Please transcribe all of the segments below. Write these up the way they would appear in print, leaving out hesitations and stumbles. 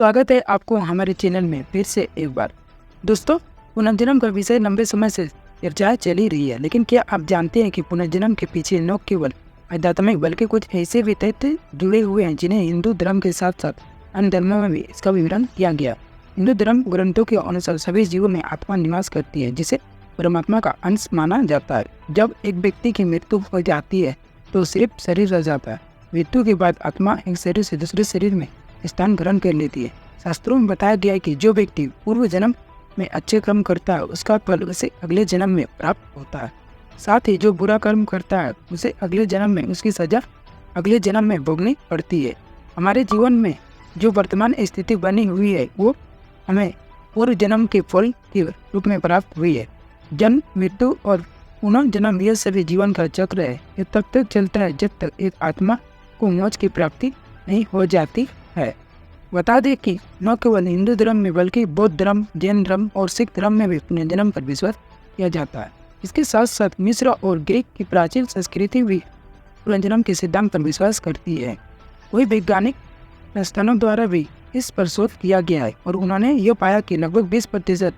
स्वागत है आपको हमारे चैनल में फिर से एक बार। दोस्तों, पुनर्जन्म का विषय लंबे समय से चर्चाएं चल ही रही है, लेकिन क्या आप जानते हैं कि पुनर्जन्म के पीछे न केवल आध्यात्मिक बल्कि कुछ ऐसे भी तथ्य जुड़े हुए हैं जिन्हें हिंदू धर्म के साथ साथ अन्य धर्मों में भी इसका विवरण किया गया। हिंदू धर्म ग्रंथों के अनुसार सभी जीवों में आत्मा निवास करती है, जिसे परमात्मा का अंश माना जाता है। जब एक व्यक्ति की मृत्यु हो जाती है तो सिर्फ शरीर रह जाता है। मृत्यु के बाद आत्मा एक शरीर से दूसरे शरीर में स्थान ग्रहण कर लेती है। शास्त्रों में बताया गया है कि जो व्यक्ति पूर्व जन्म में अच्छे कर्म करता है उसका फल उसे अगले जन्म में प्राप्त होता है। साथ ही जो बुरा कर्म करता है उसे अगले जन्म में उसकी सजा अगले जन्म में भोगनी पड़ती है। हमारे जीवन में जो वर्तमान स्थिति बनी हुई है वो हमें पूर्व जन्म के फल के रूप में प्राप्त हुई है। जन्म, मृत्यु और पुनर्जन्म यह सभी जीवन का चक्र है। यह तब तक चलता है जब तक एक आत्मा को मोक्ष की प्राप्ति नहीं हो जाती है। बता दें कि न केवल हिंदू धर्म में बल्कि बौद्ध धर्म, जैन धर्म और सिख धर्म में भी पुनर्जन्म पर विश्वास किया जाता है। इसके साथ साथ मिस्र और ग्रीक की प्राचीन संस्कृति भी पुनर्जन्म के सिद्धांत पर विश्वास करती है। वही वैज्ञानिक संस्थानों द्वारा भी इस पर शोध किया गया है और उन्होंने यह पाया कि लगभग 20%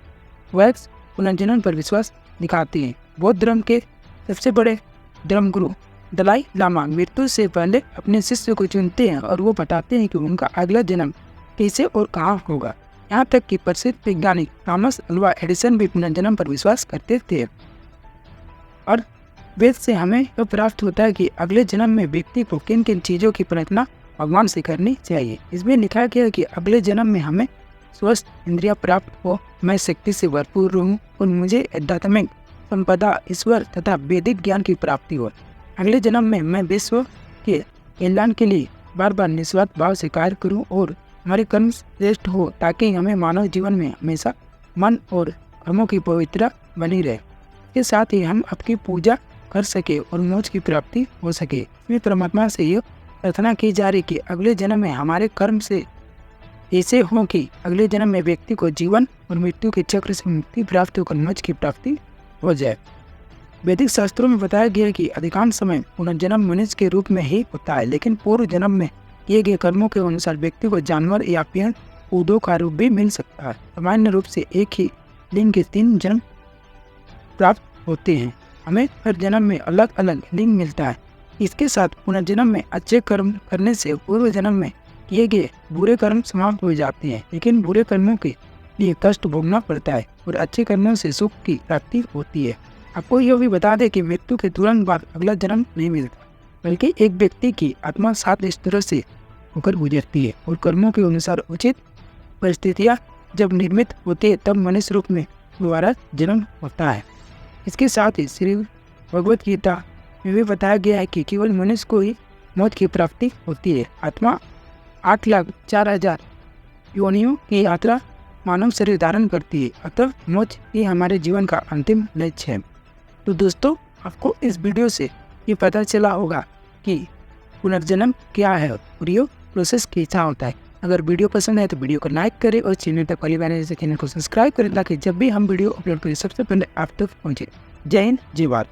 वैक्स पुनर्जन्म पर विश्वास दिखाते हैं। बौद्ध धर्म के सबसे बड़े धर्मगुरु दलाई लामा मृत्यु से पहले अपने शिष्य को चुनते हैं और वो बताते हैं कि उनका अगला जन्म कैसे और कहाँ होगा। यहाँ तक कि प्रसिद्ध वैज्ञानिक थॉमस अल्वा एडिसन भी पुनर्जन्म पर विश्वास करते थे। और वेद से हमें यह प्राप्त होता है कि अगले जन्म में व्यक्ति को किन किन चीज़ों की प्रार्थना भगवान से करनी चाहिए। इसमें लिखा गया है कि अगले जन्म में हमें स्वस्थ इंद्रिया प्राप्त हो, मैं शक्ति से भरपूर रहूँ और मुझे आध्यात्मिक संपदा, ईश्वर तथा वैदिक ज्ञान की प्राप्ति हो। अगले जन्म में मैं विश्व के कल्याण के लिए बार बार निस्वार्थ भाव से कार्य करूं और हमारे कर्म श्रेष्ठ हो, ताकि हमें मानव जीवन में हमेशा मन और कर्मों की पवित्रता बनी रहे। इसके साथ ही हम आपकी पूजा कर सके और मोक्ष की प्राप्ति हो सके। इसमें परमात्मा से यह प्रार्थना की जा रही कि अगले जन्म में हमारे कर्म से ऐसे हो कि अगले जन्म में व्यक्ति को जीवन और मृत्यु के चक्र से मुक्ति प्राप्त होकर मोक्ष की प्राप्ति हो जाए। वैदिक शास्त्रों में बताया गया है कि अधिकांश समय पुनर्जन्म मनुष्य के रूप में ही होता है, लेकिन पूर्व जन्म में किए गए कर्मों के अनुसार व्यक्ति को जानवर या पेड़ पौधों का रूप भी मिल सकता है। सामान्य रूप से एक ही लिंग के 3 जन्म प्राप्त होते हैं। हमें हर जन्म में अलग अलग लिंग मिलता है। इसके साथ पुनर्जन्म में अच्छे कर्म करने से पूर्व जन्म में किए गए बुरे कर्म समाप्त हो जाते हैं, लेकिन बुरे कर्मों के लिए कष्ट भोगना पड़ता है और अच्छे कर्मों से सुख की प्राप्ति होती है। आपको यह भी बता दें कि मृत्यु के तुरंत बाद अगला जन्म नहीं मिलता, बल्कि एक व्यक्ति की आत्मा 7 स्तरों से होकर गुजरती है और कर्मों के अनुसार उचित परिस्थितियां जब निर्मित होती है तब मनुष्य रूप में दोबारा जन्म होता है। इसके साथ ही श्री भगवत गीता में भी बताया गया है कि केवल मनुष्य को ही मौत की प्राप्ति होती है। आत्मा 8,04,000 योनियों की यात्रा मानव शरीर धारण करती है, अतः मोक्ष ही हमारे जीवन का अंतिम लक्ष्य है। तो दोस्तों, आपको इस वीडियो से ये पता चला होगा कि पुनर्जन्म क्या है और ये प्रोसेस कैसा होता है। अगर वीडियो पसंद है तो वीडियो को लाइक करें और चैनल तक पहली बार चैनल को सब्सक्राइब करें, ताकि जब भी हम वीडियो अपलोड करें सबसे पहले आप तक पहुँचे। जय हिंद, जय भारत।